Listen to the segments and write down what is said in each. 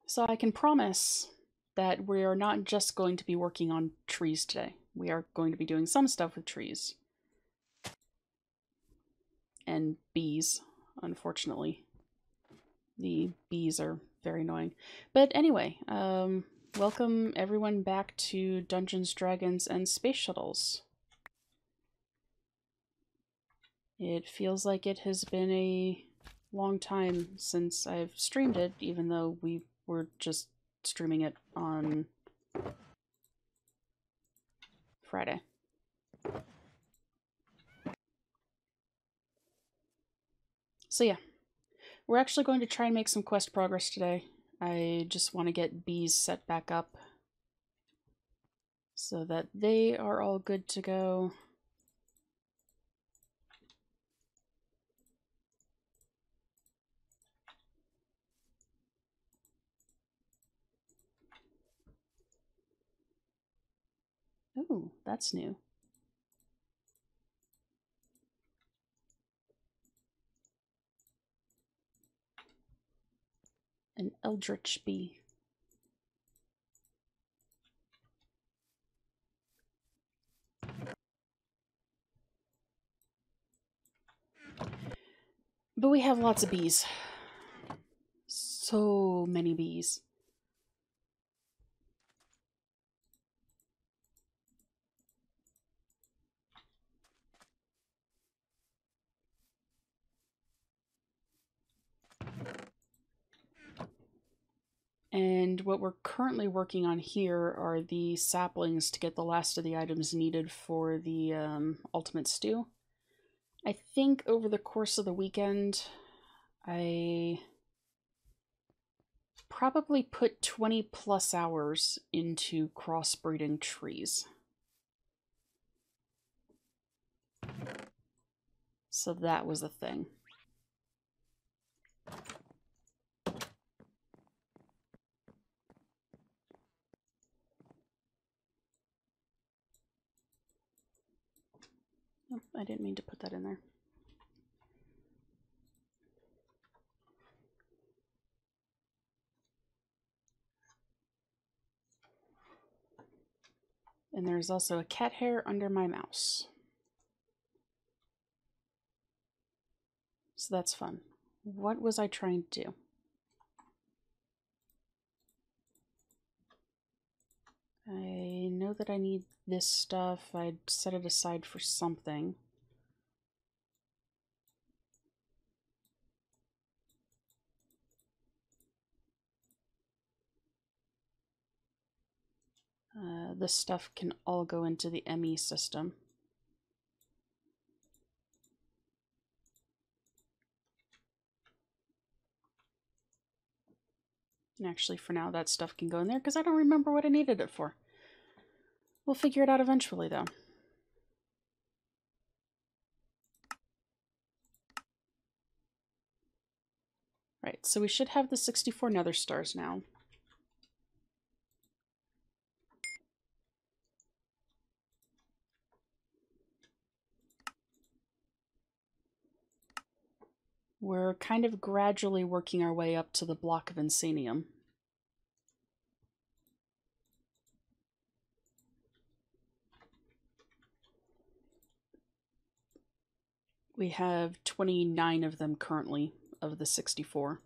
So I can promise that we are not just going to be working on trees today. We are going to be doing some stuff with trees. And bees, unfortunately. The bees are very annoying. But anyway, welcome everyone back to Dungeons, Dragons, and Space Shuttles. It feels like it has been a long time since I've streamed it, even though we were just streaming it on Friday. So yeah, we're actually going to try and make some quest progress today. I just want to get bees set back up so that they are all good to go. Ooh, that's new. An eldritch bee. But we have lots of bees. So many bees. And what we're currently working on here are the saplings to get the last of the items needed for the ultimate stew. I think over the course of the weekend, I probably put 20 plus hours into crossbreeding trees. So that was a thing. Oh, I didn't mean to put that in there. And there's also a cat hair under my mouse. So that's fun. What was I trying to do? I know that I need this stuff. I'd set it aside for something. This stuff can all go into the ME system. And actually, for now, that stuff can go in there because I don't remember what I needed it for. We'll figure it out eventually, though. Right, so we should have the 64 nether stars now. We're kind of gradually working our way up to the block of insanium. We have 29 of them currently, of the 64.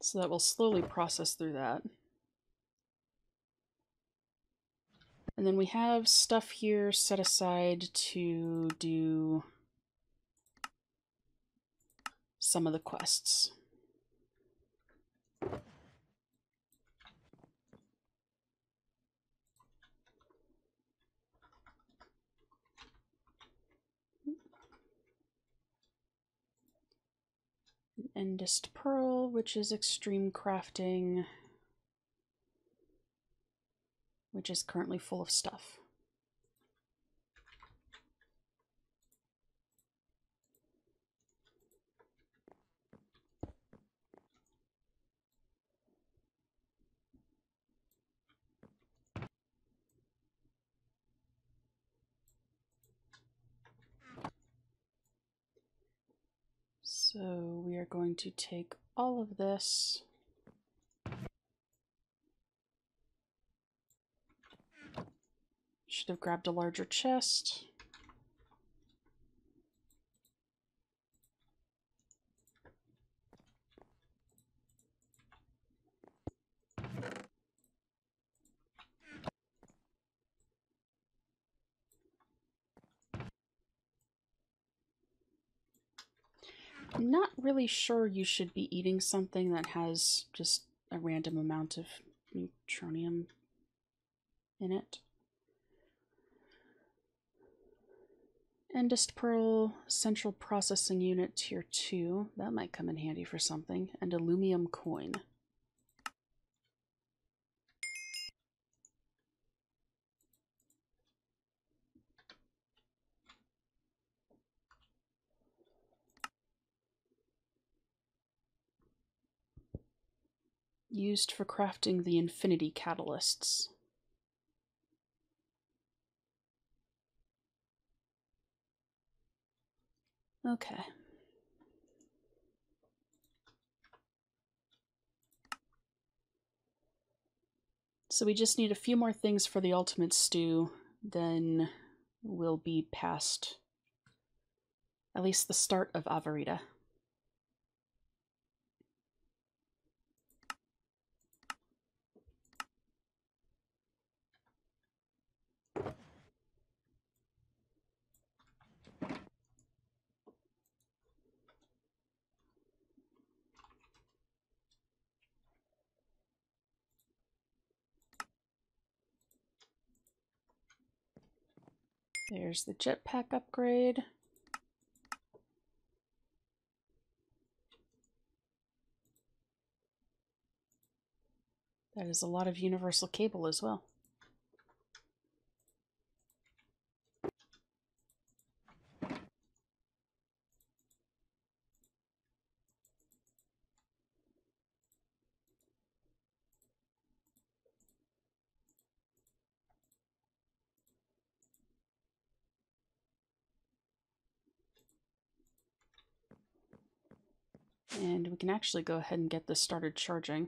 So that will slowly process through that. And then we have stuff here set aside to do some of the quests. Endest Pearl, which is extreme crafting, which is currently full of stuff. So we are going to take all of this. Should have grabbed a larger chest. I'm not really sure you should be eating something that has just a random amount of neutronium in it. Endest Pearl Central Processing Unit Tier 2. That might come in handy for something. And Alumium Coin. Used for crafting the Infinity Catalysts. Okay. So we just need a few more things for the ultimate stew, then we'll be past at least the start of Avarita. There's the jetpack upgrade. That is a lot of universal cable as well. And we can actually go ahead and get this started charging.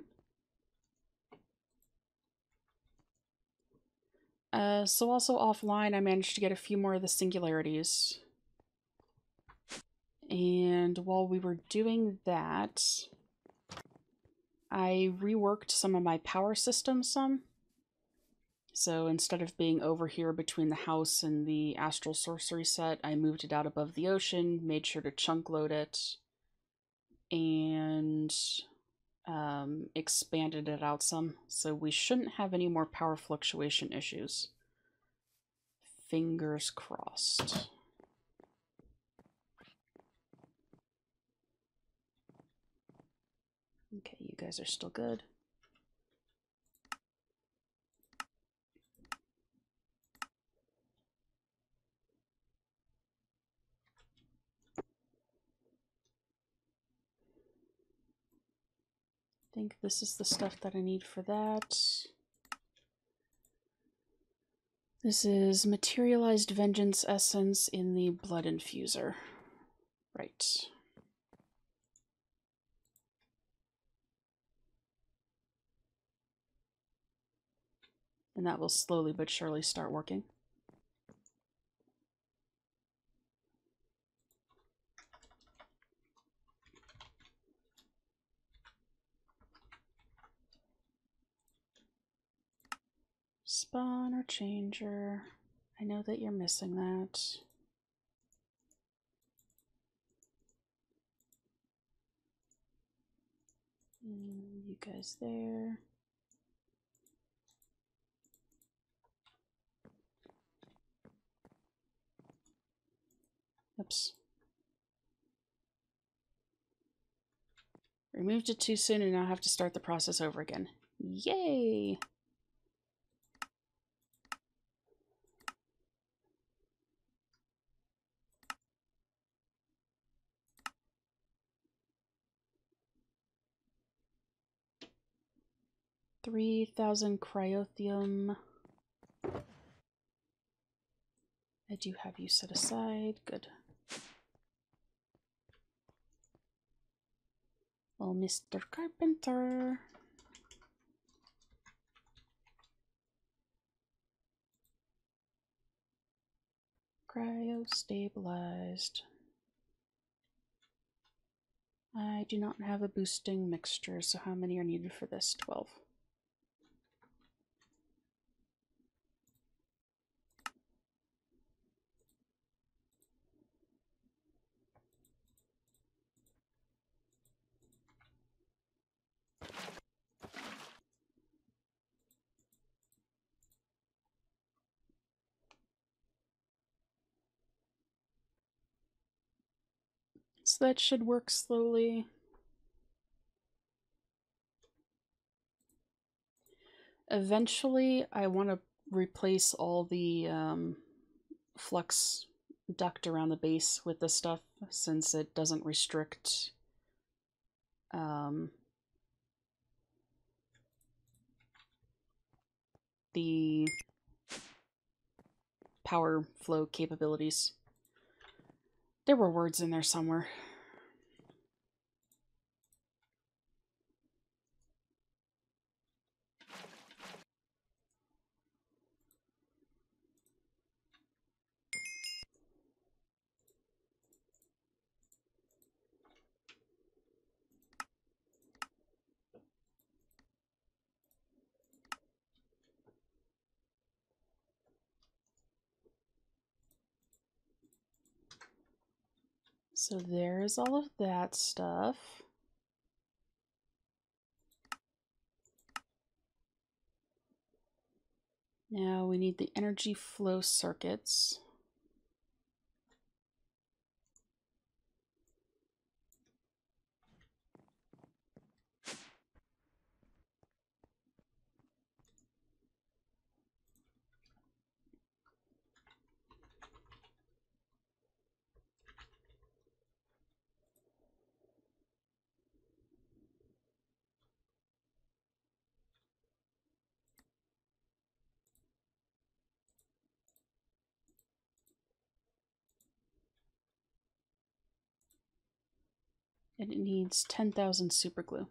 So also offline, I managed to get a few more of the singularities. And while we were doing that, I reworked some of my power systems some. So instead of being over here between the house and the astral sorcery set, I moved it out above the ocean, made sure to chunk load it, and expanded it out some. So we shouldn't have any more power fluctuation issues. Fingers crossed. Okay, you guys are still good. I think this is the stuff that I need for that. This is Materialized Vengeance Essence in the Blood Infuser. Right. And that will slowly but surely start working. Spawner changer. I know that you're missing that. And you guys there. Oops. Removed it too soon and now have to start the process over again. Yay! $3,000 cryotheum. I do have you set aside. Good. Oh, Mr. Carpenter. Cryo-stabilized. I do not have a boosting mixture, so how many are needed for this? 12. So that should work slowly. Eventually, I want to replace all the flux duct around the base with this stuff, since it doesn't restrict the power flow capabilities. There were words in there somewhere. So there's all of that stuff. Now we need the energy flow circuits. And it needs 10,000 superglue.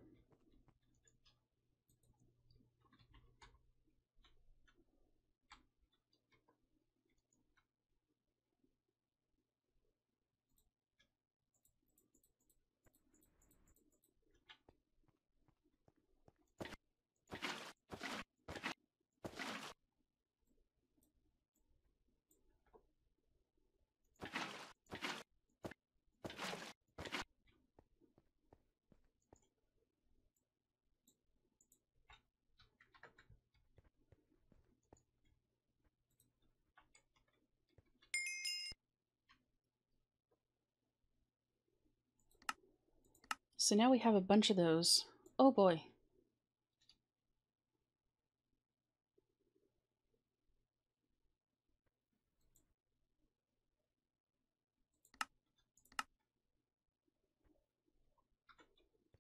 So now we have a bunch of those. Oh boy.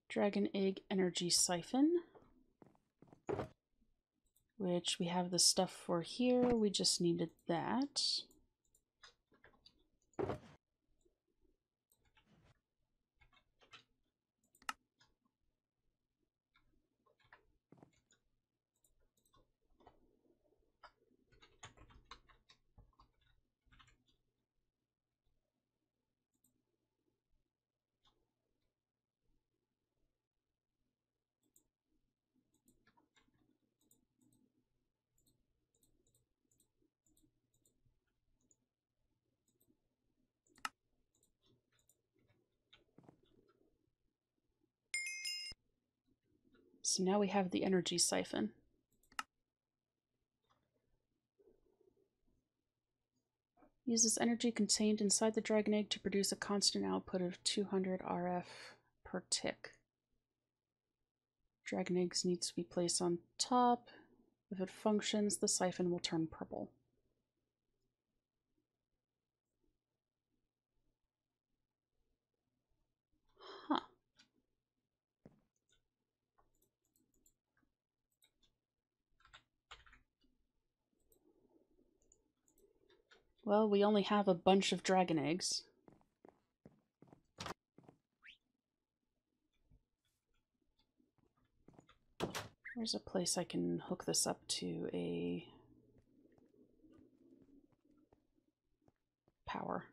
Dragon Egg Energy Siphon. Which we have the stuff for here. We just needed that. So now we have the energy siphon. Uses energy contained inside the dragon egg to produce a constant output of 200 RF per tick. Dragon eggs needs to be placed on top. If it functions, the siphon will turn purple. Huh. Well, we only have a bunch of dragon eggs. There's a place I can hook this up to a power.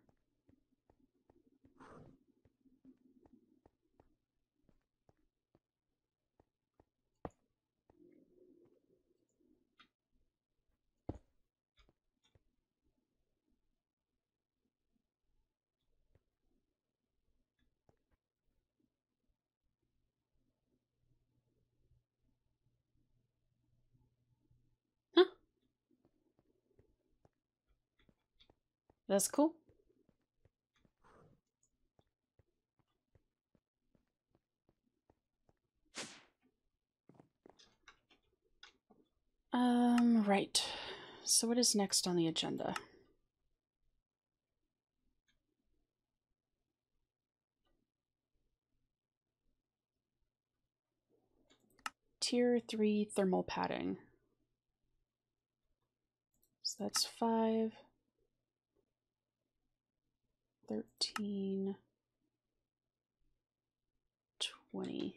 Huh. That's cool. Right. So what is next on the agenda? Tier 3 thermal padding. So that's 5, 13, 20.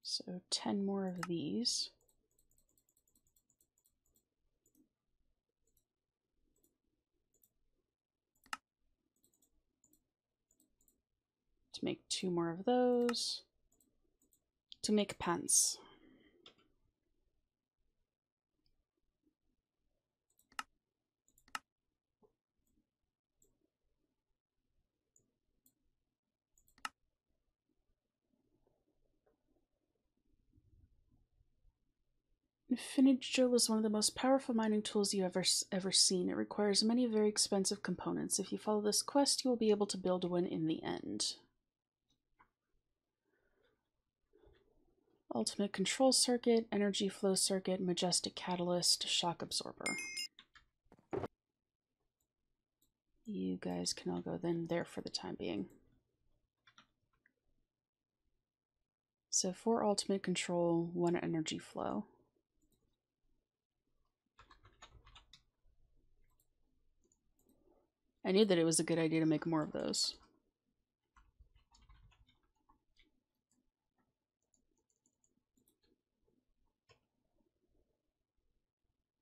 So 10 more of these. To make 2 more of those. To make pants. Infinite Drill is one of the most powerful mining tools you ever seen. It requires many very expensive components. If you follow this quest, you will be able to build one in the end. Ultimate Control Circuit, Energy Flow Circuit, Majestic Catalyst, Shock Absorber. You guys can all go then there for the time being. So 4 Ultimate Control, 1 Energy Flow. I knew that it was a good idea to make more of those.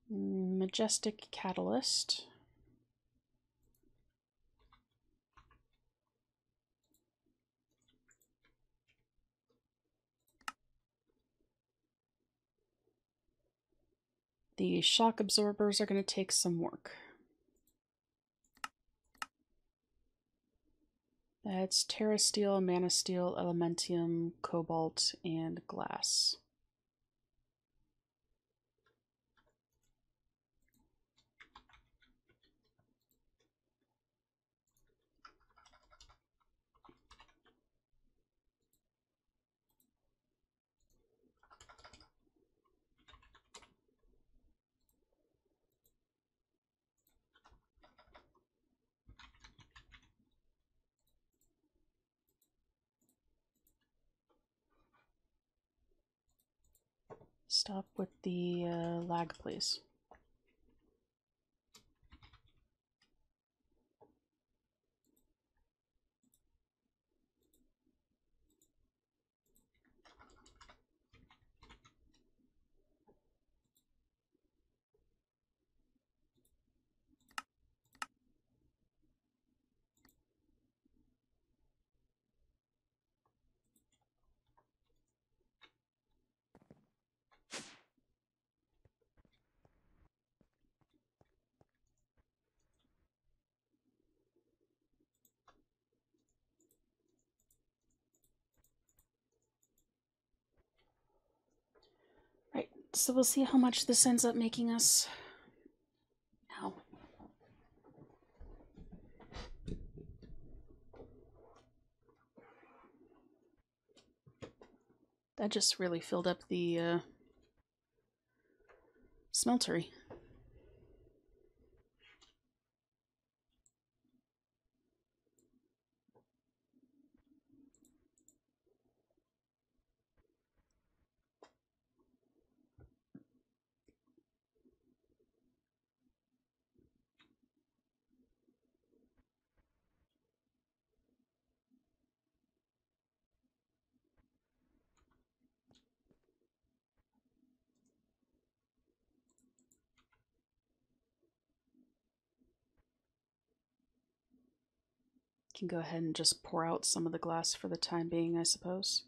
Majestic Catalyst. The shock absorbers are going to take some work. That's Terra Steel, Mana Steel, Elementium, Cobalt, and Glass. Stop with the lag, please. So we'll see how much this ends up making us. Ow. That just really filled up the smeltery. Can go ahead and just pour out some of the glass for the time being, I suppose.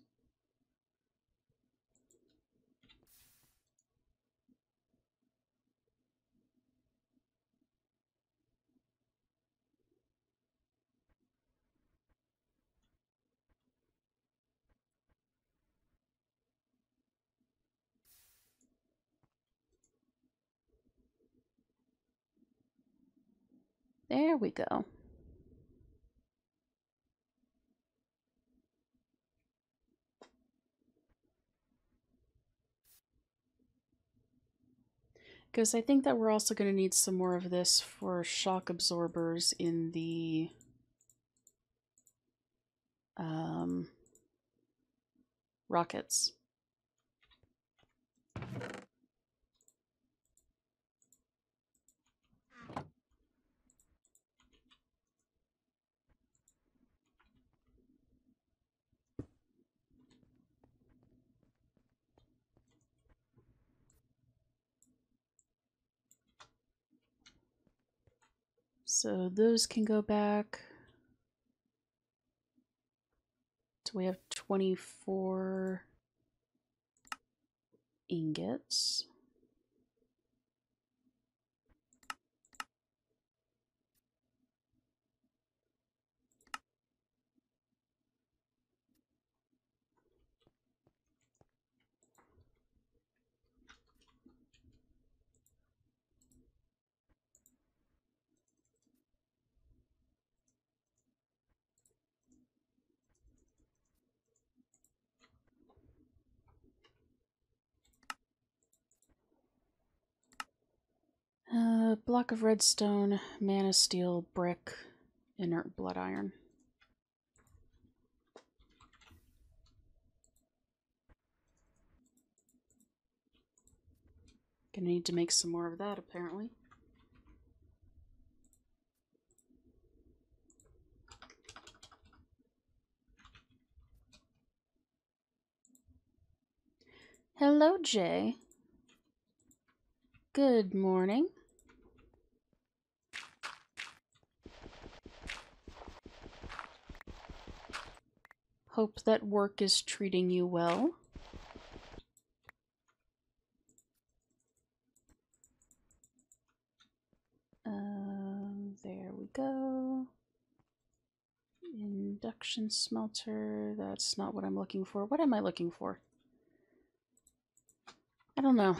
There we go. Because I think that we're also going to need some more of this for shock absorbers in the rockets. So those can go back. So we have 24 ingots. Block of redstone, mana steel, brick, inert blood iron. Gonna need to make some more of that, apparently. Hello, Jay. Good morning. Hope that work is treating you well. There we go. Induction smelter. That's not what I'm looking for. What am I looking for? I don't know.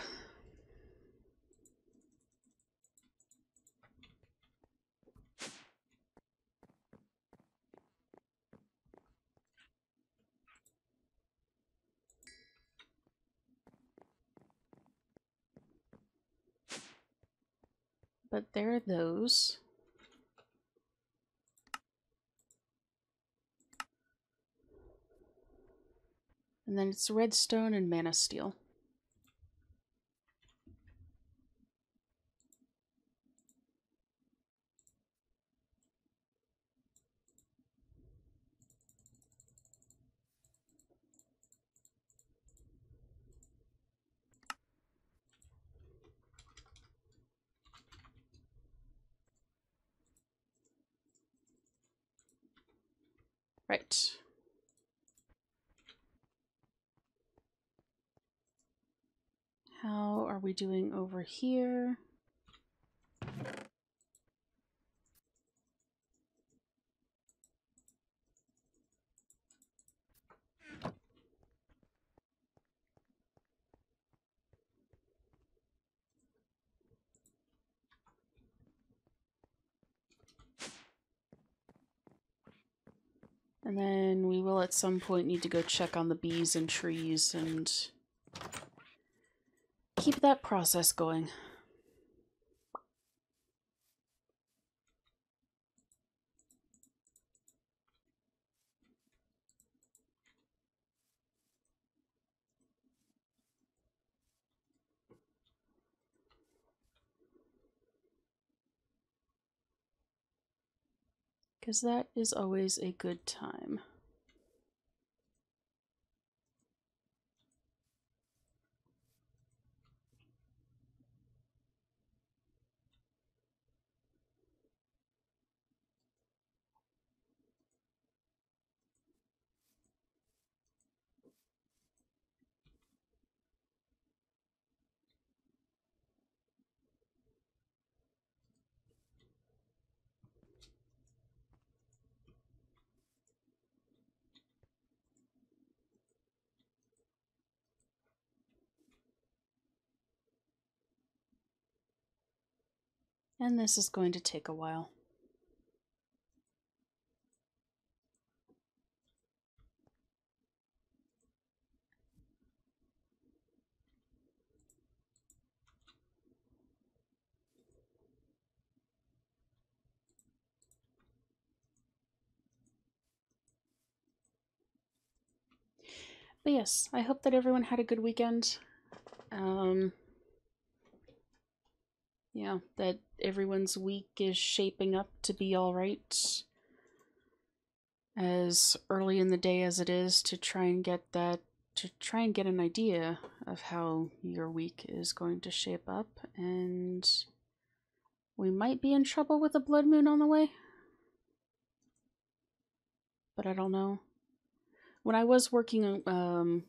But there are those. And then it's redstone and mana steel. Right. How are we doing over here? And then we will at some point need to go check on the bees and trees and keep that process going. Because that is always a good time. And this is going to take a while. But yes, I hope that everyone had a good weekend. Yeah, that everyone's week is shaping up to be alright. As early in the day as it is, to try and get an idea of how your week is going to shape up, and we might be in trouble with a blood moon on the way. But I don't know. When I was working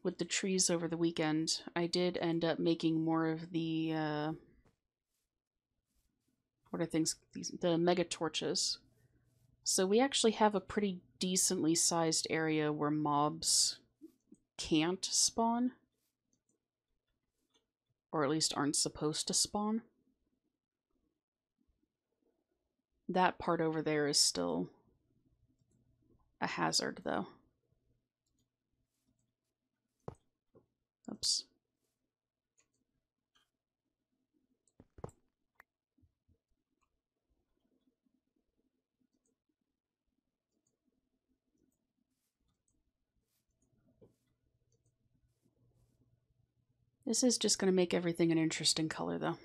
with the trees over the weekend, I did end up making more of the what are things? The mega torches. So we actually have a pretty decently sized area where mobs can't spawn, or at least aren't supposed to spawn. That part over there is still a hazard, though. Oops. This is just going to make everything an interesting color, though.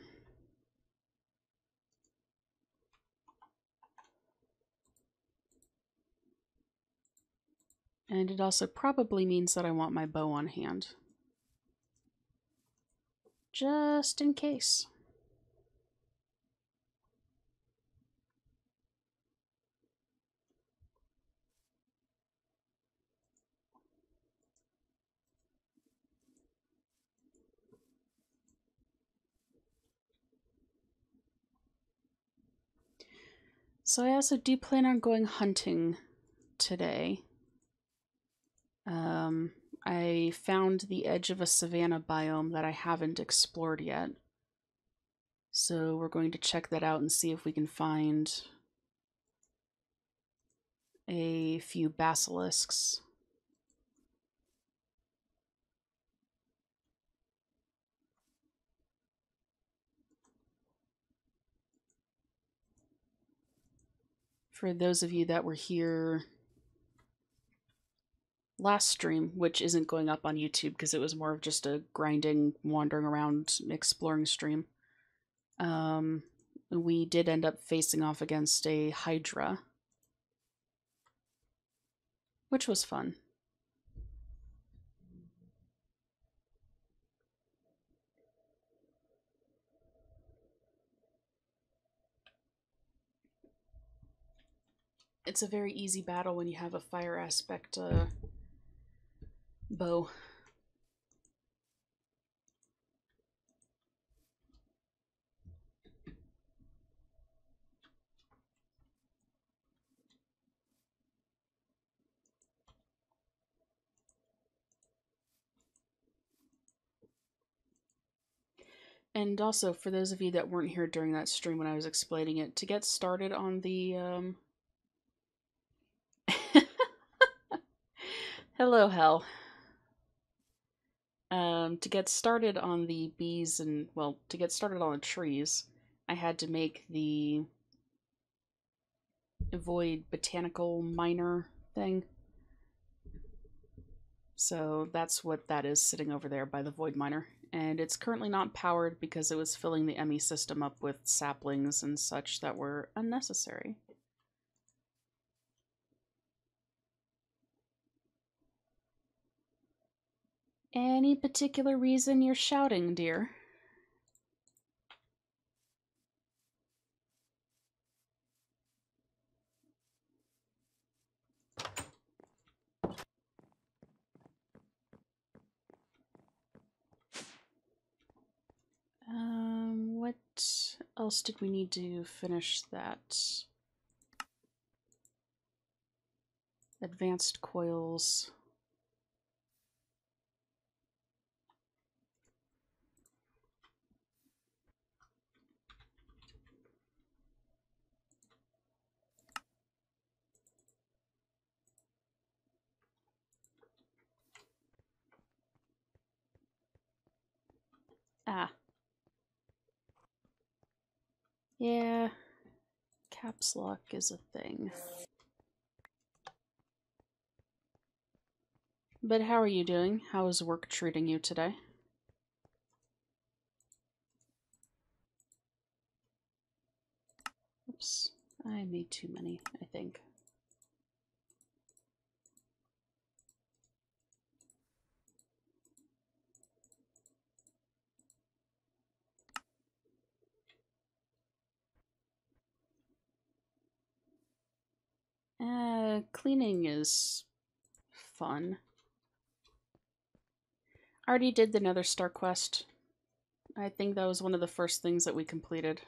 And it also probably means that I want my bow on hand. Just in case. So I also do plan on going hunting today. I found the edge of a savanna biome that I haven't explored yet. So we're going to check that out and see if we can find a few basilisks. For those of you that were here last stream, which isn't going up on YouTube because it was more of just a grinding, wandering around, exploring stream, we did end up facing off against a Hydra, which was fun. It's a very easy battle when you have a fire aspect bow. And also, for those of you that weren't here during that stream when I was explaining it, to get started on the Hello, Hell. To get started on the bees and, well, to get started on the trees, I had to make the void botanical miner thing. So that's what that is sitting over there by the void miner. And it's currently not powered because it was filling the ME system up with saplings and such that were unnecessary. Any particular reason you're shouting, dear? What else did we need to finish that? Advanced coils. Ah. Yeah. Caps lock is a thing. But how are you doing? How is work treating you today? Oops. I made too many, I think. Cleaning is fun. I already did the Nether Star quest. I think that was one of the first things that we completed.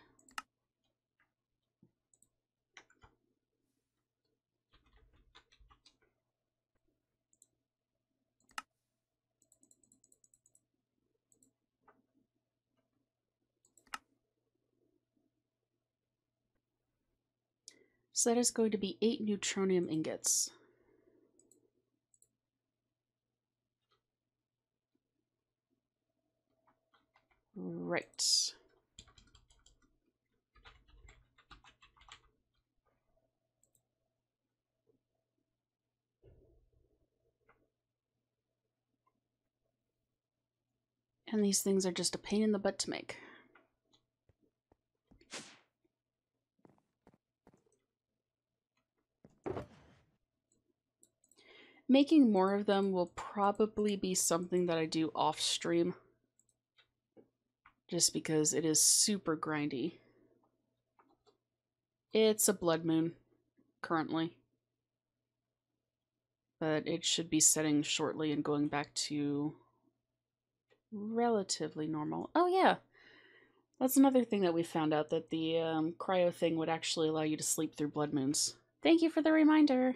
So that is going to be 8 neutronium ingots. Right. And these things are just a pain in the butt to make. Making more of them will probably be something that I do off stream. Just because it is super grindy. It's a blood moon, currently. But it should be setting shortly and going back to relatively normal. Oh yeah, that's another thing that we found out, that the cryo thing would actually allow you to sleep through blood moons. Thank you for the reminder.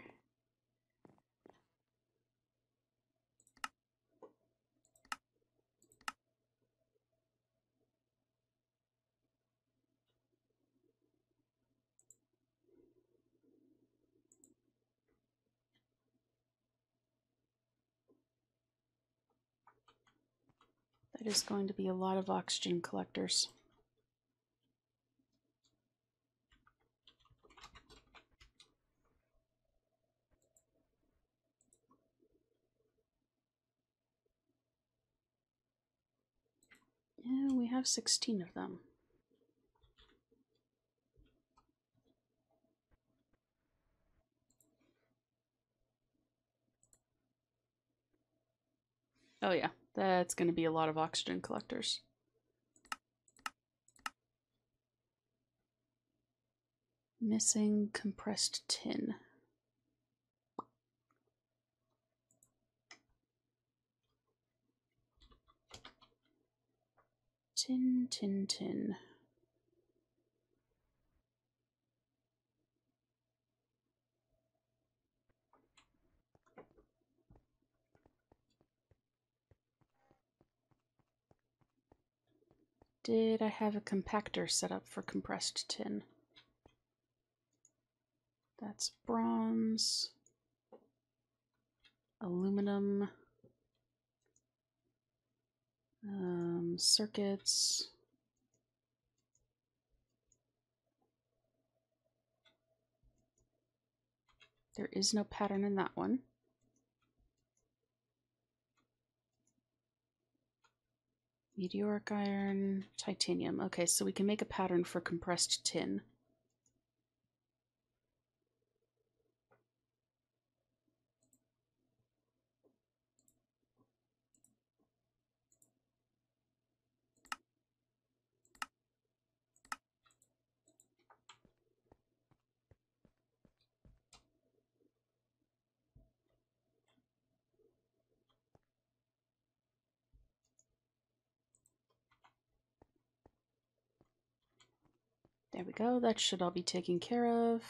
That is going to be a lot of oxygen collectors. Yeah, we have 16 of them. Oh yeah, that's going to be a lot of oxygen collectors. Missing compressed tin. Tin. Did I have a compactor set up for compressed tin? That's bronze. aluminum, circuits. There is no pattern in that one. Meteoric iron, titanium. Okay, so we can make a pattern for compressed tin. There we go, that should all be taken care of.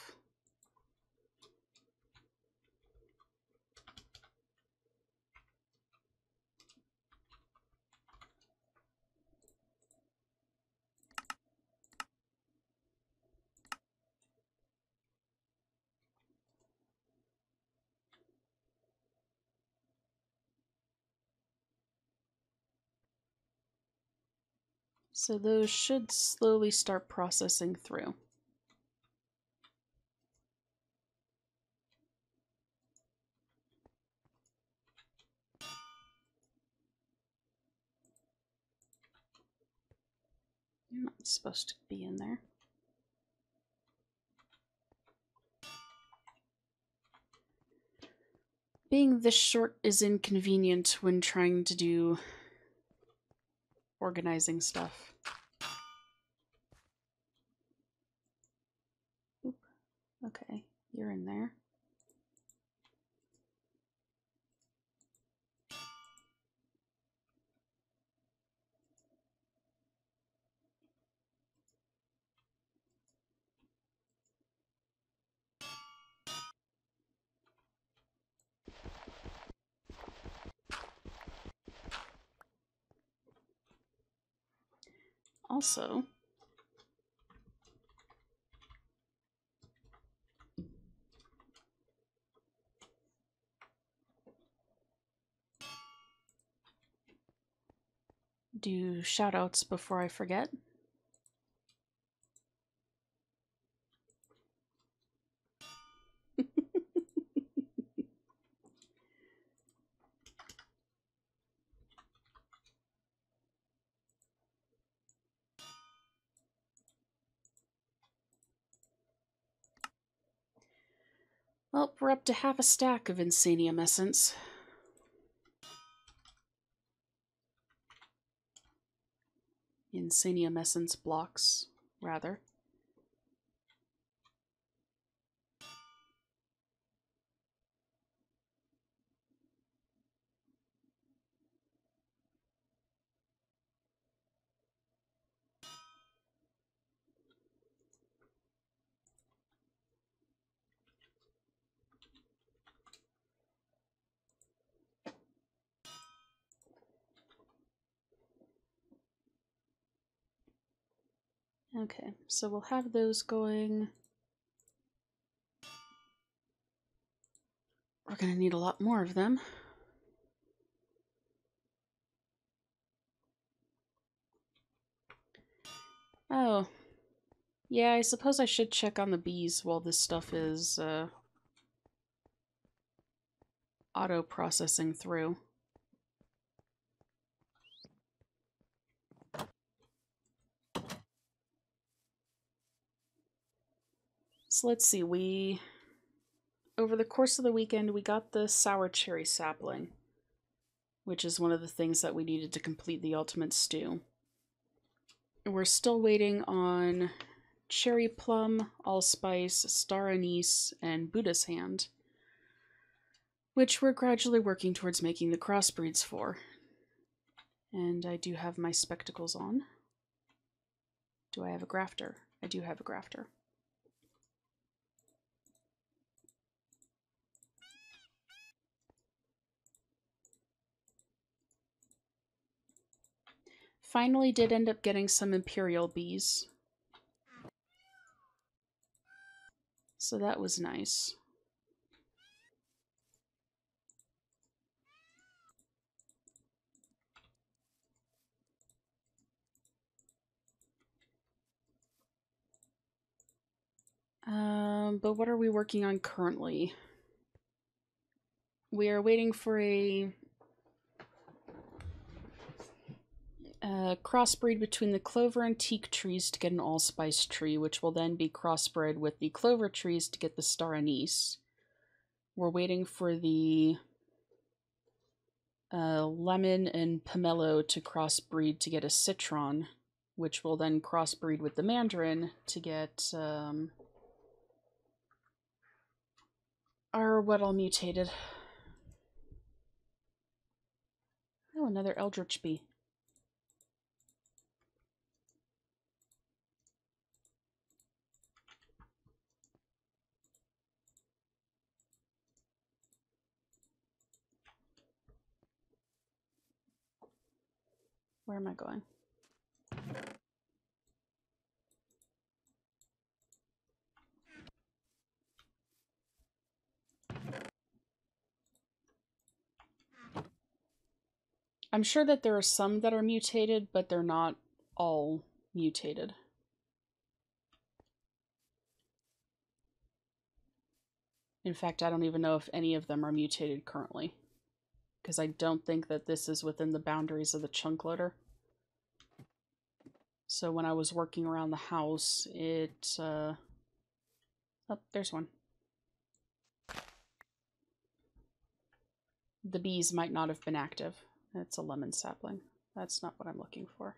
So those should slowly start processing through. You're not supposed to be in there. Being this short is inconvenient when trying to do organizing stuff. Oop. Okay, you're in there. Also, do shoutouts before I forget. Well, we're up to half a stack of Insanium Essence. Insanium Essence blocks, rather. Okay, so we'll have those going. We're gonna need a lot more of them. Oh. Yeah, I suppose I should check on the bees while this stuff is, auto-processing through. So let's see, over the course of the weekend, we got the sour cherry sapling, which is one of the things that we needed to complete the ultimate stew. We're still waiting on cherry plum, allspice, star anise, and Buddha's hand, which we're gradually working towards making the crossbreeds for. And I do have my spectacles on. Do I have a grafter? I do have a grafter. Finally did end up getting some imperial bees. So that was nice. But what are we working on currently? We are waiting for a crossbreed between the clover and teak trees to get an allspice tree, which will then be crossbred with the clover trees to get the star anise. We're waiting for the lemon and pomelo to crossbreed to get a citron, which will then crossbreed with the mandarin to get our what all mutated. Oh, another eldritch bee. Where am I going? I'm sure that there are some that are mutated, but they're not all mutated. In fact, I don't even know if any of them are mutated currently, because I don't think that this is within the boundaries of the chunk loader. So when I was working around the house, it... oh, there's one. The bees might not have been active. It's a lemon sapling. That's not what I'm looking for.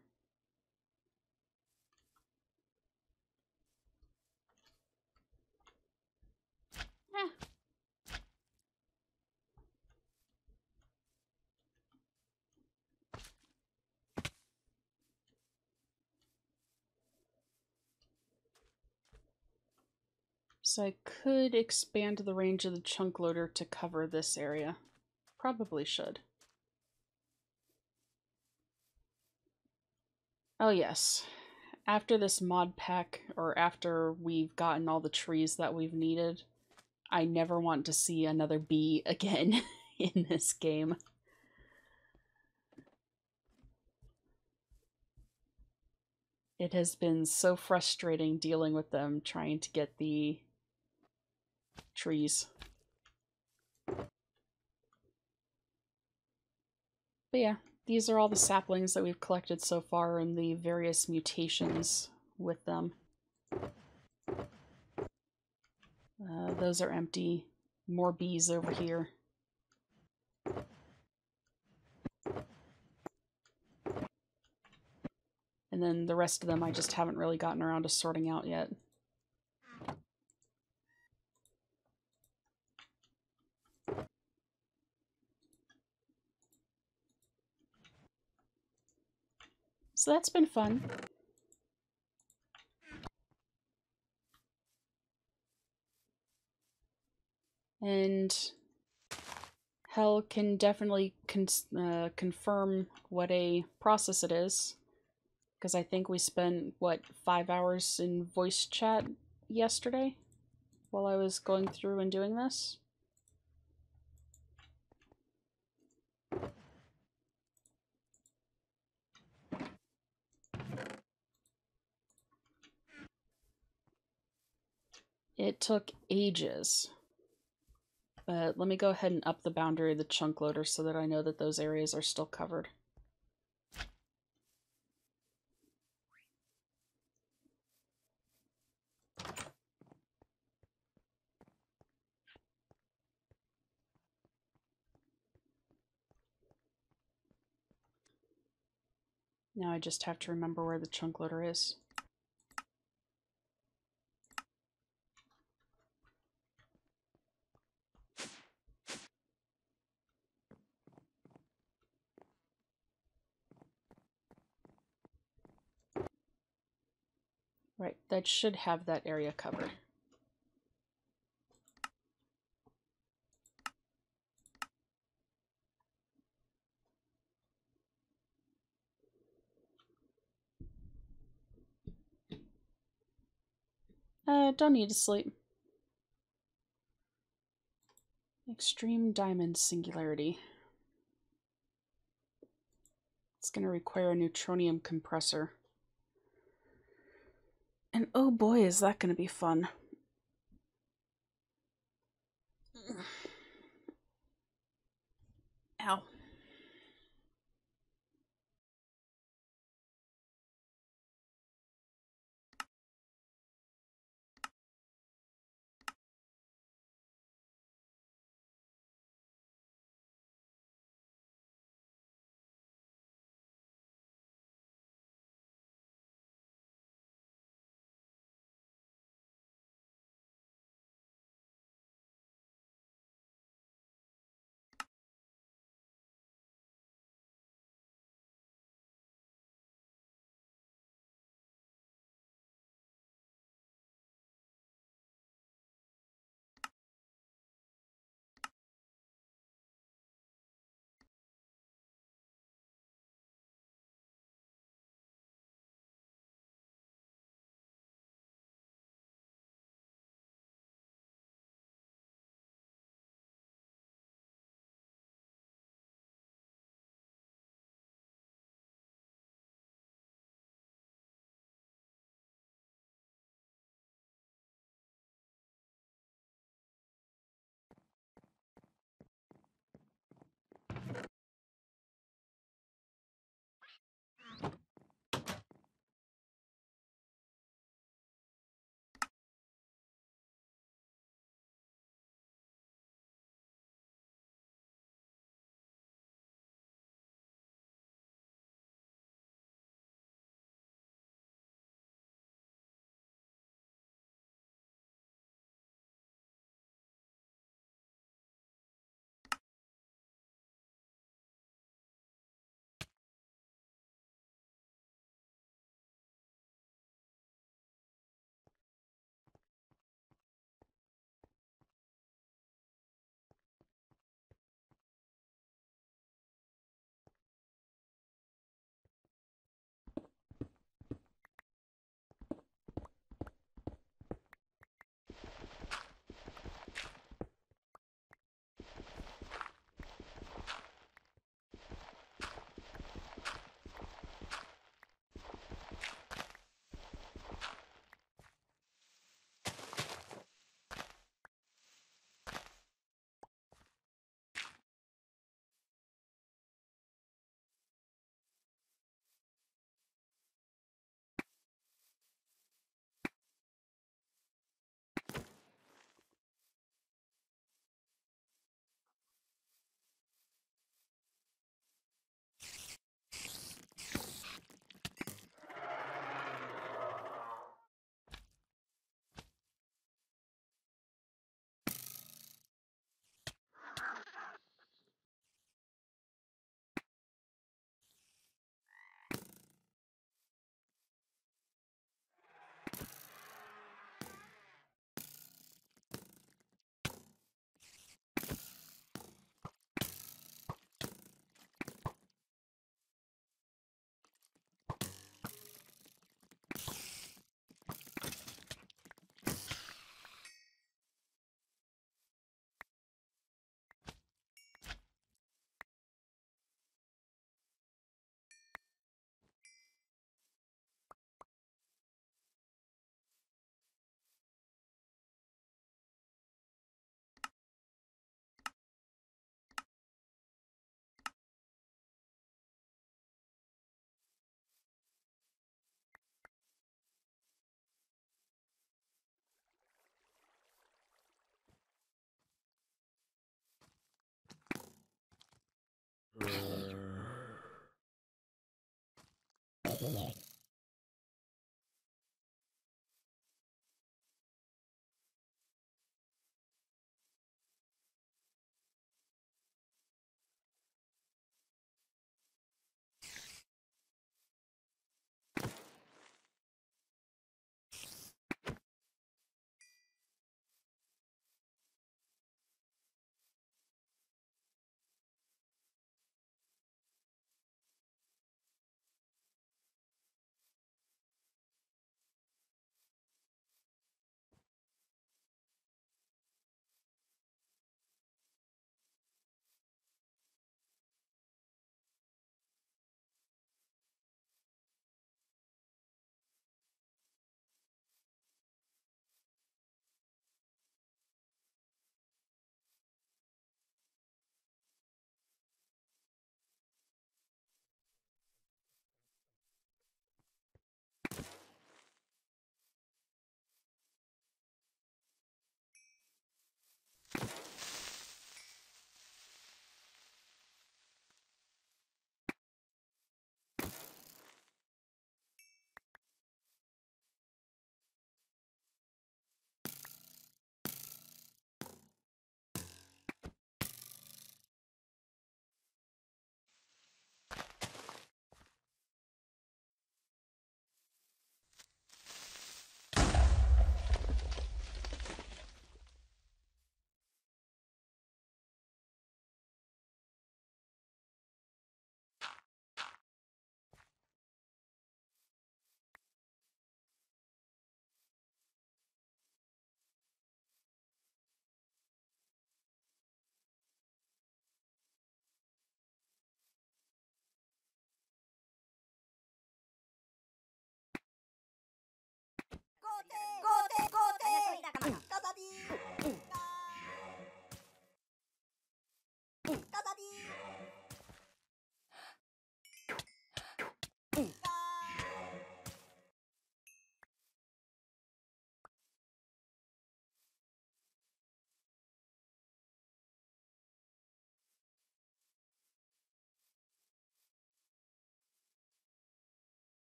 Eh. So I could expand the range of the chunk loader to cover this area. Probably should. Oh yes. After this mod pack, or after we've gotten all the trees that we've needed, I never want to see another bee again in this game. It has been so frustrating dealing with them, trying to get the trees. But yeah, these are all the saplings that we've collected so far and the various mutations with them. Those are empty. More bees over here. And then the rest of them I just haven't really gotten around to sorting out yet. So that's been fun. And Hell can definitely confirm what a process it is. Because I think we spent, what, 5 hours in voice chat yesterday while I was going through and doing this. It took ages. But let me go ahead and up the boundary of the chunk loader so that I know that those areas are still covered. Now I just have to remember where the chunk loader is. Right, that should have that area covered. Don't need to sleep. Extreme Diamond Singularity. It's going to require a neutronium compressor. And oh boy, is that going to be fun. Ow.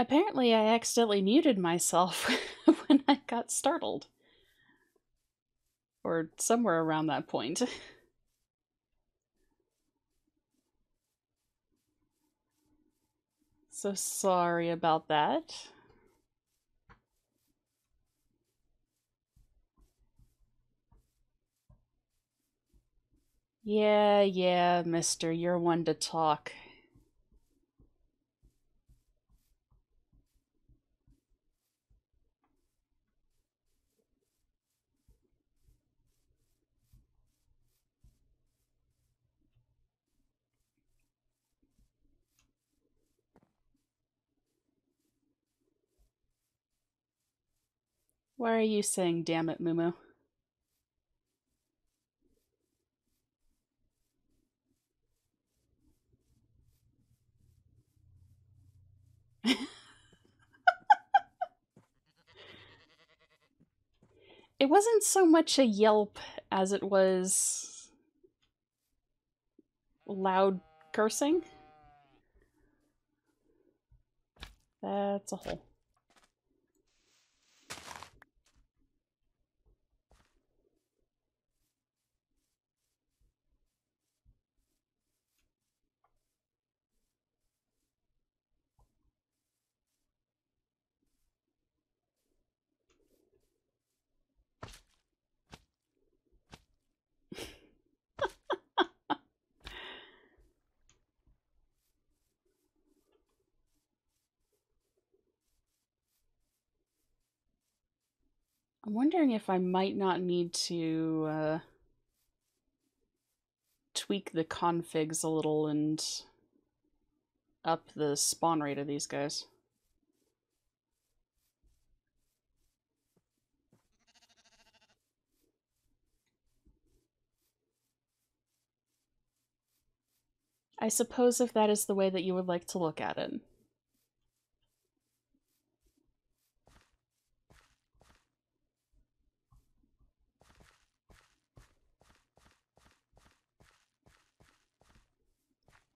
Apparently, I accidentally muted myself when I got startled. Or somewhere around that point. So sorry about that. Yeah, mister, you're one to talk. Why are you saying damn it, Mumu? It wasn't so much a yelp as it was loud cursing. That's a hole. I'm wondering if I might not need to tweak the configs a little and up the spawn rate of these guys. I suppose if that is the way that you would like to look at it.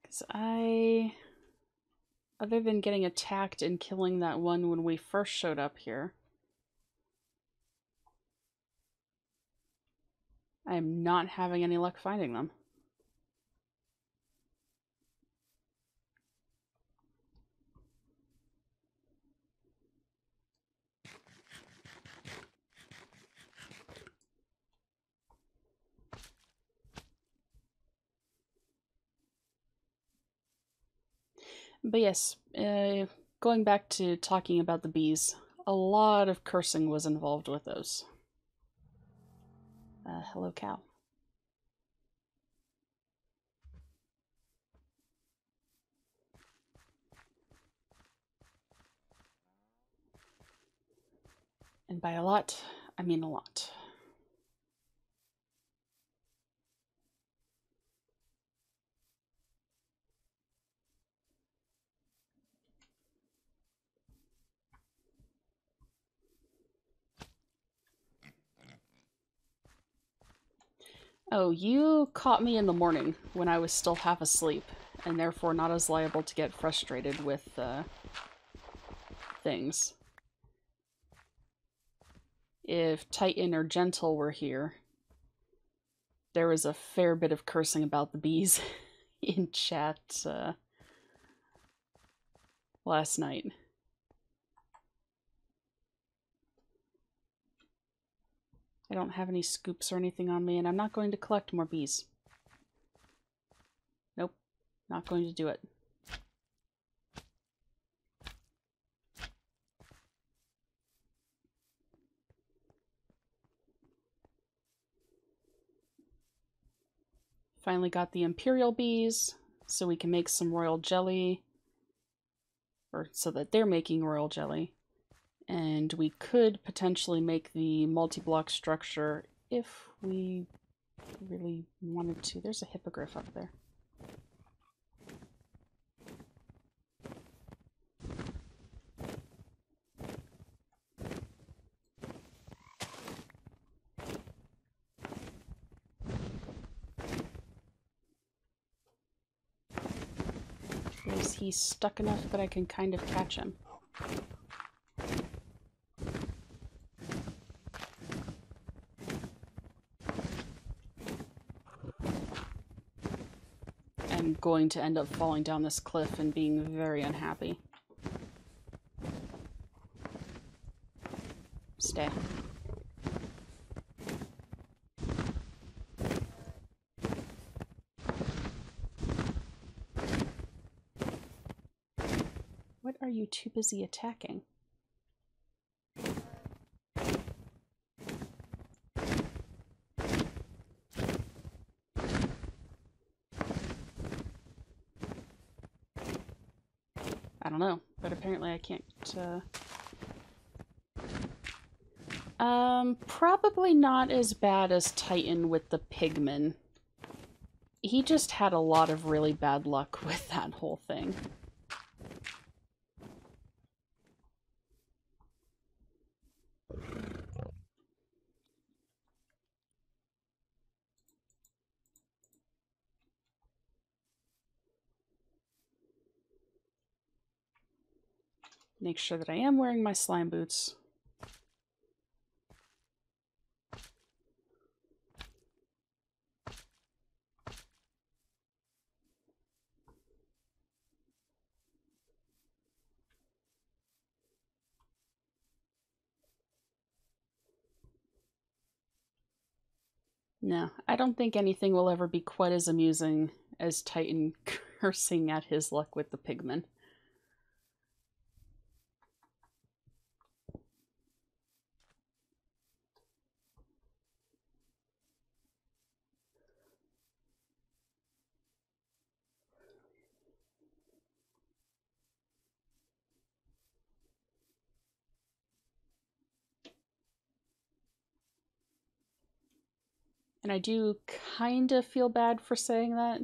Because other than getting attacked and killing that one when we first showed up here, I am not having any luck finding them. But yes, going back to talking about the bees, a lot of cursing was involved with those. Hello, cow. And by a lot, I mean a lot. Oh, you caught me in the morning when I was still half asleep, and therefore not as liable to get frustrated with things. If Titan or Gentle were here, there was a fair bit of cursing about the bees in chat last night. I don't have any scoops or anything on me, and I'm not going to collect more bees. Nope, not going to do it. Finally got the Imperial bees, so we can make some royal jelly. Or so that they're making royal jelly. And we could potentially make the multi-block structure if we really wanted to. There's a hippogriff up there. Is he stuck enough that I can kind of catch him? I'm going to end up falling down this cliff and being very unhappy. Stay. What are you too busy attacking? I don't know, but apparently I can't, probably not as bad as Titan with the pigmen. He just had a lot of really bad luck with that whole thing. Make sure that I am wearing my slime boots. No, I don't think anything will ever be quite as amusing as Titan cursing at his luck with the pigmen. And I do kind of feel bad for saying that,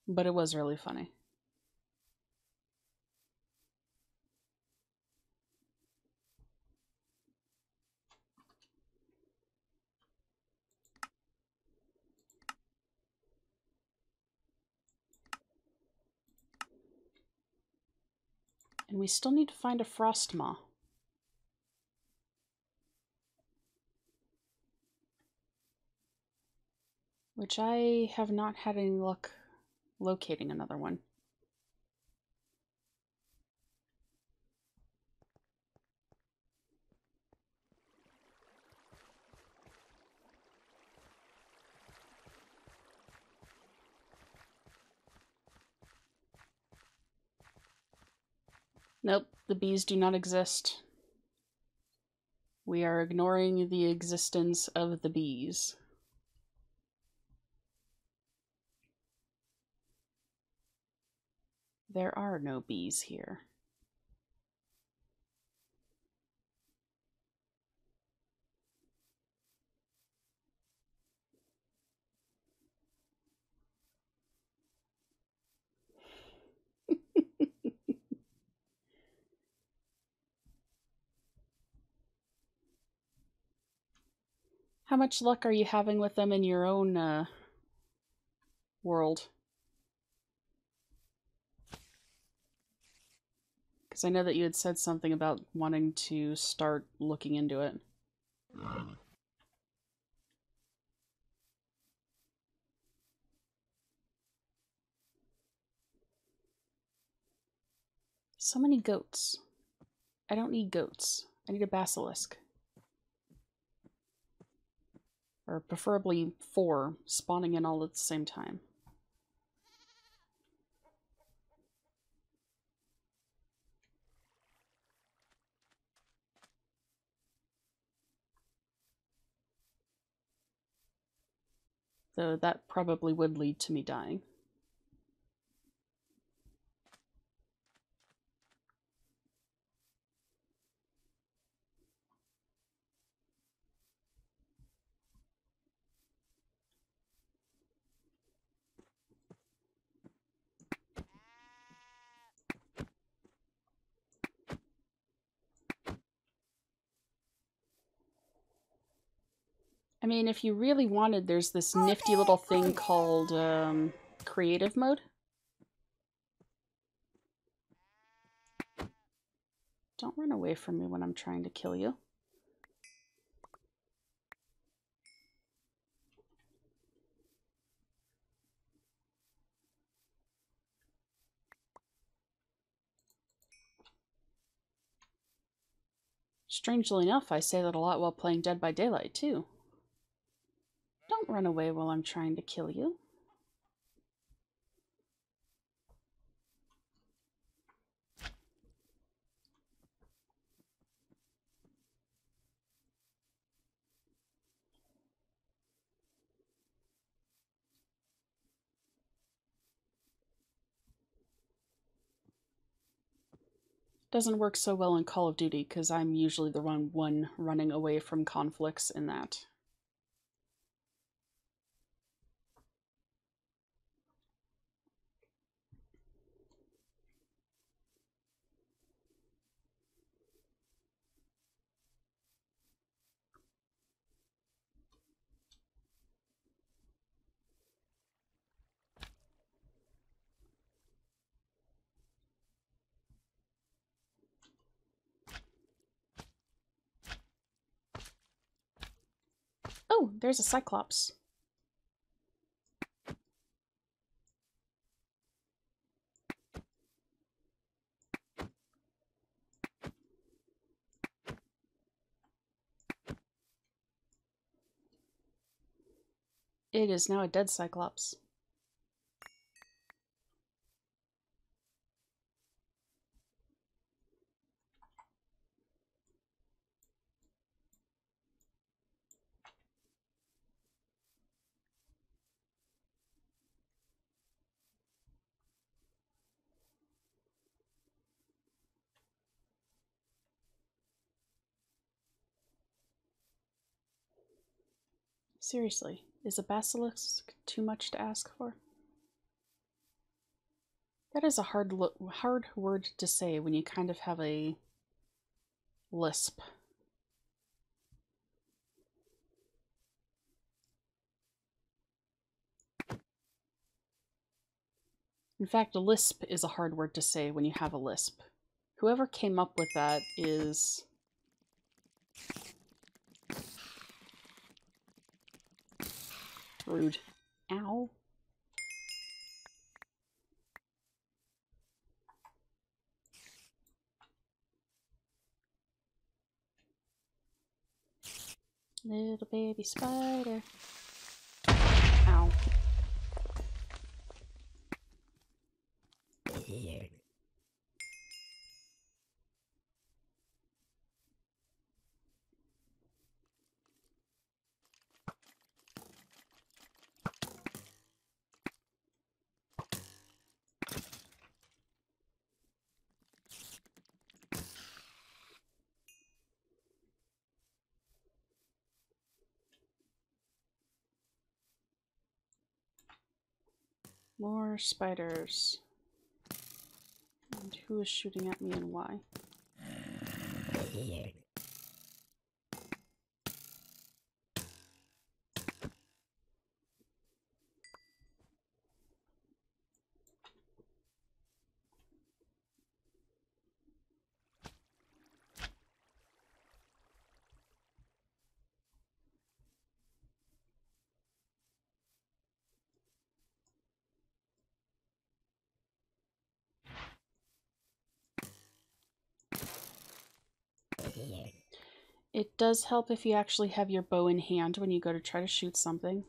but it was really funny. And we still need to find a frost maw. Which I have not had any luck locating another one. Nope, the bees do not exist. We are ignoring the existence of the bees. There are no bees here. How much luck are you having with them in your own world? Because I know that you had said something about wanting to start looking into it. So many goats. I don't need goats. I need a basilisk. Or preferably 4, spawning in all at the same time. Though that probably would lead to me dying. I mean, if you really wanted, there's this nifty little thing called creative mode. Don't run away from me when I'm trying to kill you. Strangely enough, I say that a lot while playing Dead by Daylight, too. Don't run away while I'm trying to kill you. Doesn't work so well in Call of Duty because I'm usually the one running away from conflicts in that. Oh, there's a Cyclops. It is now a dead Cyclops. Seriously, is a basilisk too much to ask for? That is a hard word to say when you kind of have a lisp. In fact, a lisp is a hard word to say when you have a lisp. Whoever came up with that is rude. Ow. Little baby spider. Ow. More spiders. And who is shooting at me and why? It does help if you actually have your bow in hand when you go to try to shoot something.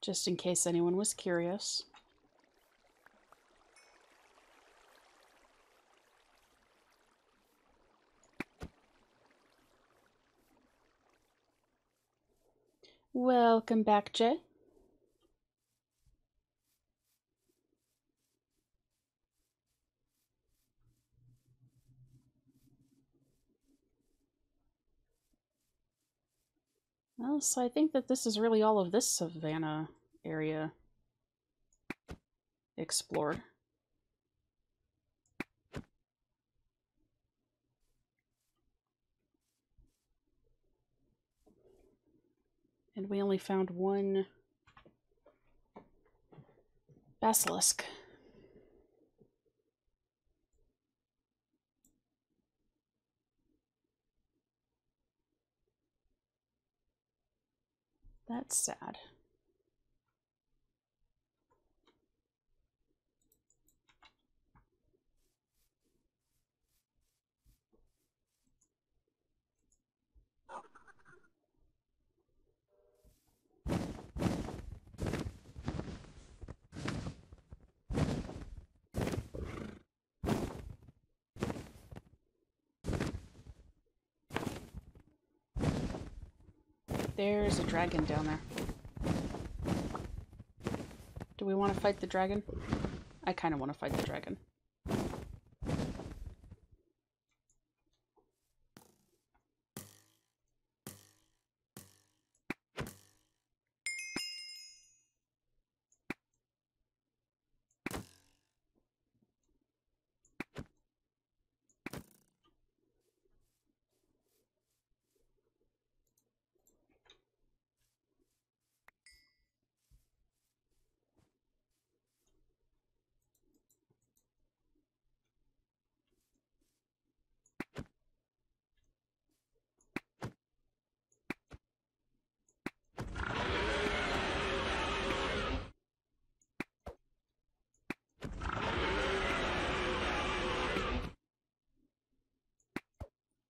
Just in case anyone was curious. Welcome back, Jay. Well, so I think that this is really all of this savanna area explored. And we only found one Basilisk. That's sad. There's a dragon down there. Do we want to fight the dragon? I kind of want to fight the dragon.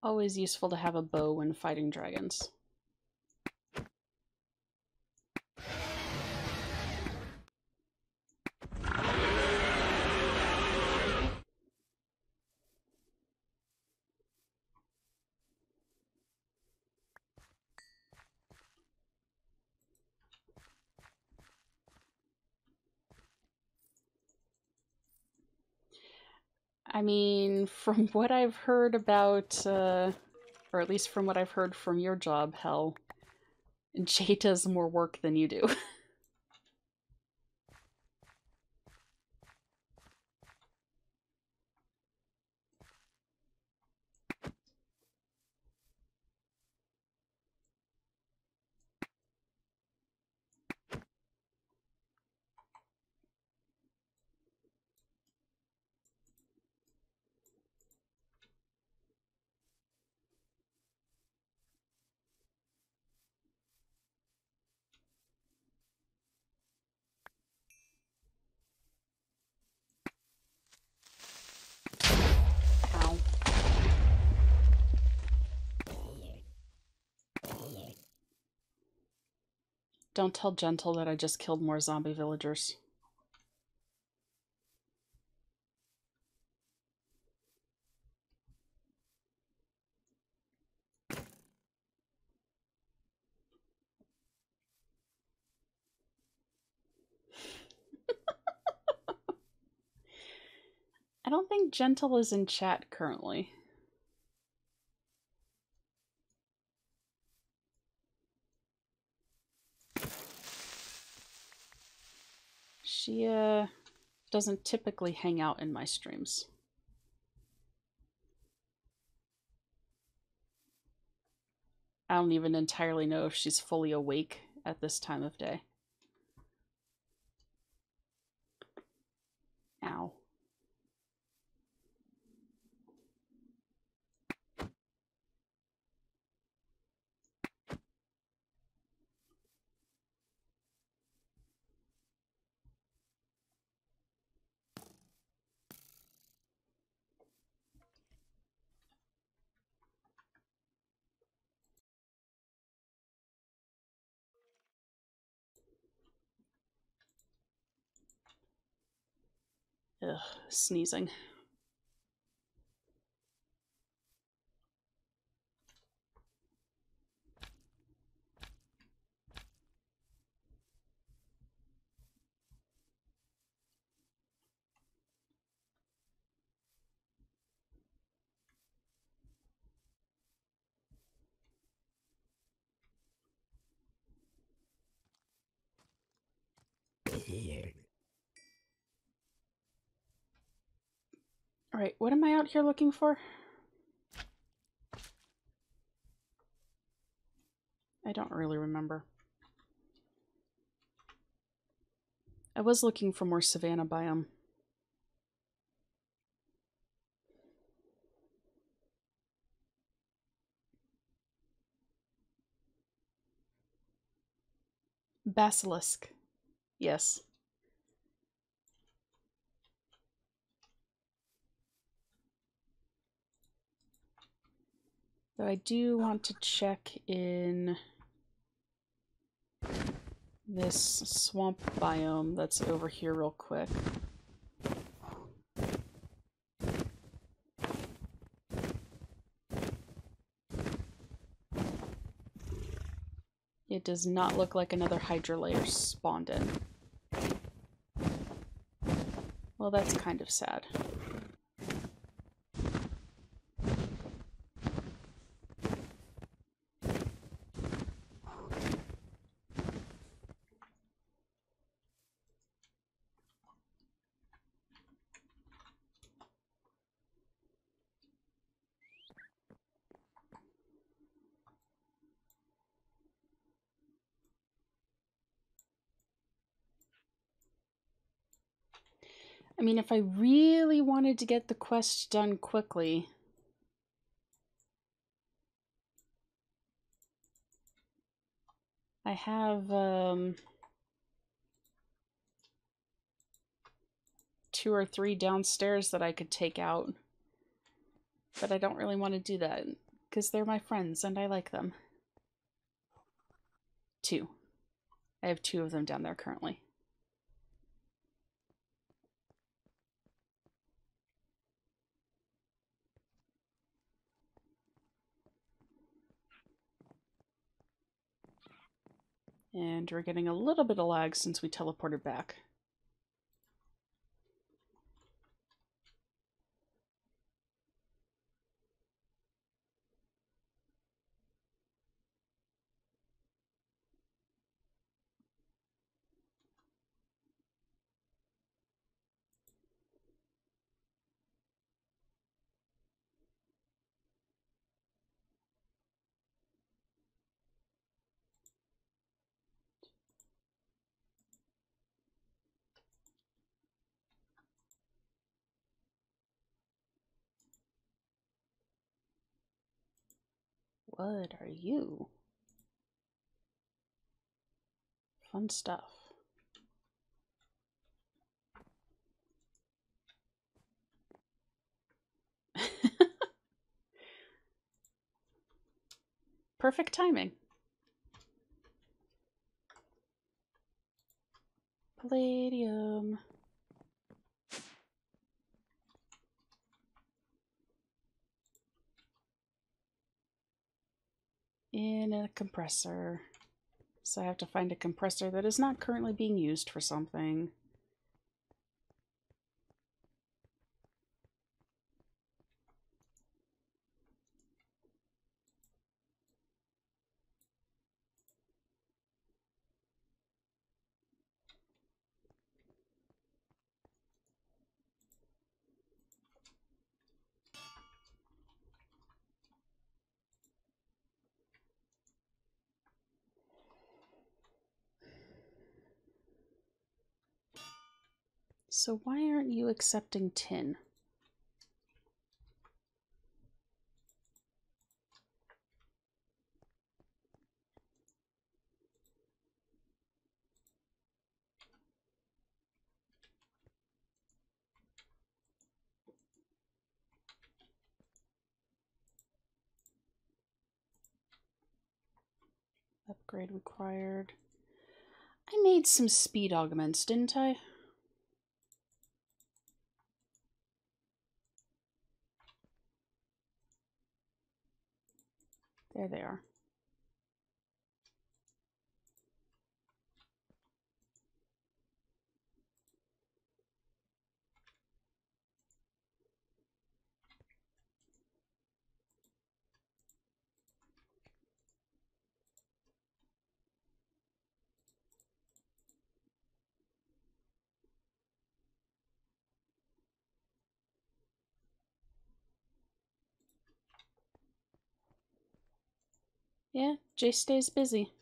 Always useful to have a bow when fighting dragons. I mean, from what I've heard about, or at least from what I've heard from your job, Hell, Jay does more work than you do. Ow. Don't tell Gentle that I just killed more zombie villagers. I don't think Gentle is in chat currently. She, doesn't typically hang out in my streams. I don't even entirely know if she's fully awake at this time of day. Ow. Ugh, sneezing. Alright, what am I out here looking for? I don't really remember. I was looking for more savanna biome. Basilisk. Yes. Though I do want to check in this swamp biome that's over here real quick. It does not look like another Hydra layer spawned in. Well, that's kind of sad. I mean, if I really wanted to get the quest done quickly, I have 2 or 3 downstairs that I could take out. But I don't really want to do that because they're my friends and I like them. 2. I have 2 of them down there currently. And we're getting a little bit of lag since we teleported back. What are you? Fun stuff. Perfect timing. Palladium. In a compressor. So I have to find a compressor that is not currently being used for something. So why aren't you accepting tin? Upgrade required. I made some speed augments, didn't I? There they are. Yeah, Jay stays busy.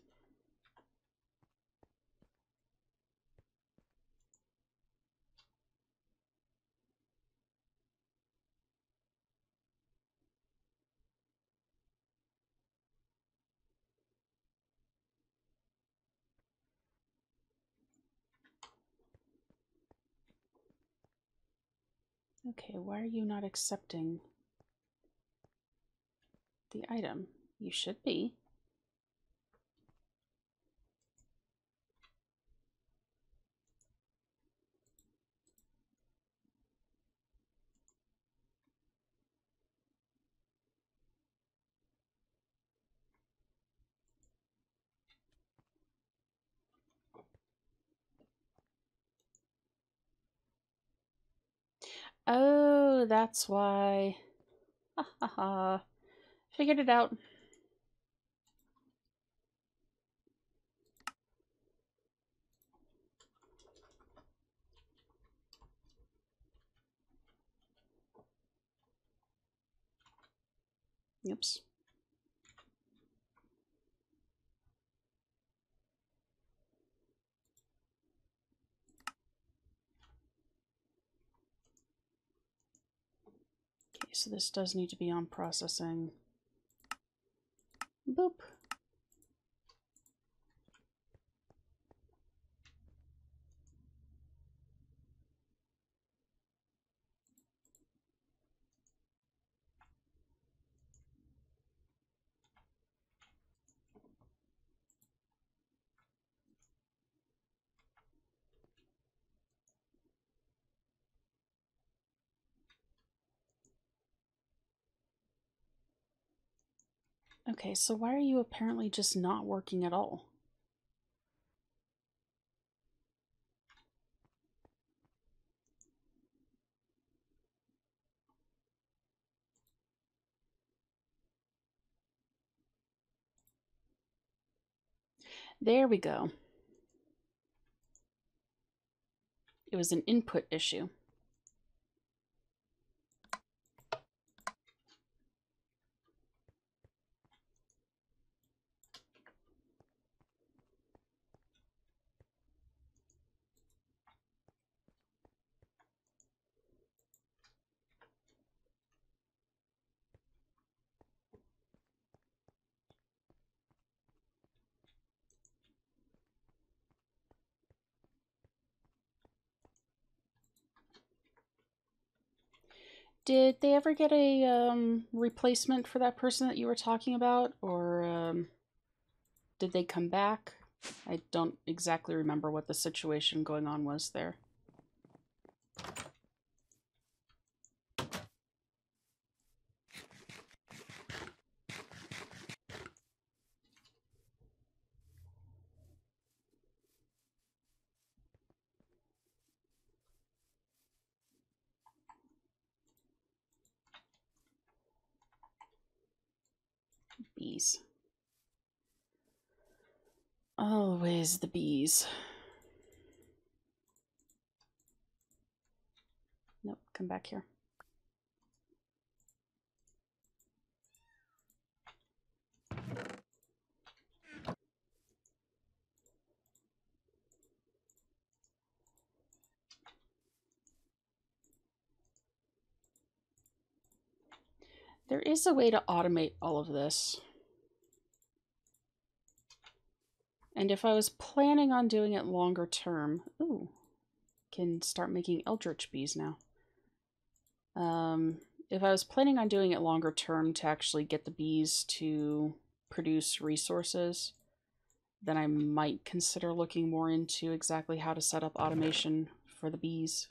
Okay, why are you not accepting the item? You should be. Oh, that's why. Ha ha ha. Figured it out. Oops. Okay, so this does need to be on processing. Boop. Okay, so why are you apparently just not working at all? There we go. It was an input issue. Did they ever get a replacement for that person that you were talking about? Or did they come back? I don't exactly remember what the situation going on was there. Bees. Always the bees. Nope, come back here. There is a way to automate all of this. And if I was planning on doing it longer term, ooh, can start making eldritch bees now. If I was planning on doing it longer term to actually get the bees to produce resources, then I might consider looking more into exactly how to set up automation for the bees.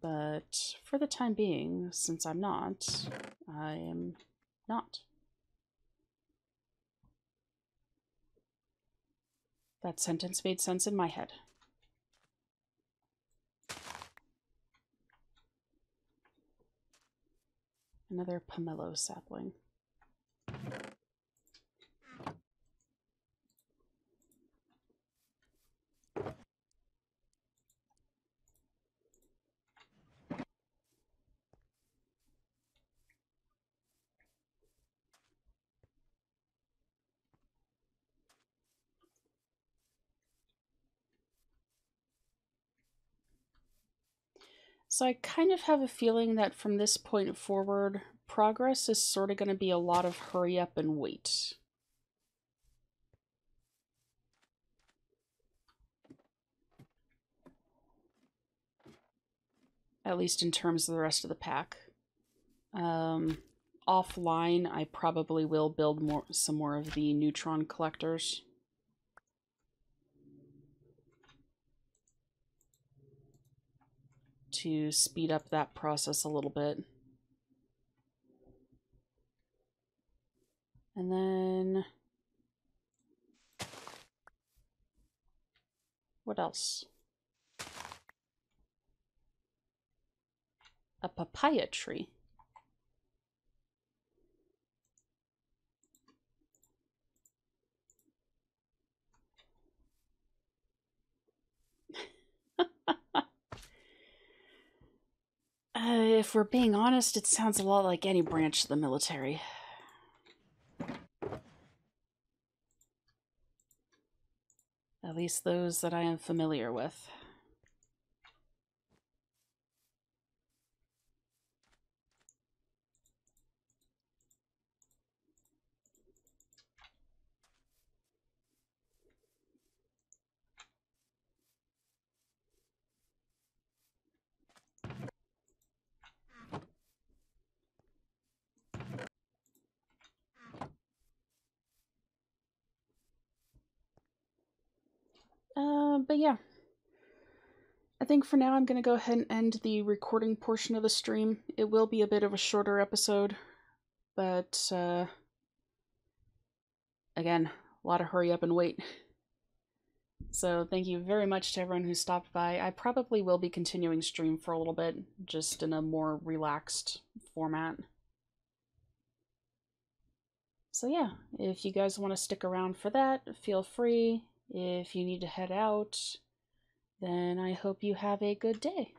But for the time being, since I'm not, I am not. That sentence made sense in my head. Another pomelo sapling. So I kind of have a feeling that from this point forward, progress is sort of going to be a lot of hurry up and wait. at least in terms of the rest of the pack. Offline, I probably will build some more of the neutron collectors. To speed up that process a little bit. And then... what else? A papaya tree. If we're being honest, it sounds a lot like any branch of the military. At least those that I am familiar with. But yeah. I think for now I'm going to go ahead and end the recording portion of the stream. It will be a bit of a shorter episode, but again, a lot of hurry up and wait. So thank you very much to everyone who stopped by. I probably will be continuing stream for a little bit, just in a more relaxed format. So yeah, if you guys want to stick around for that, feel free. If you need to head out, then I hope you have a good day.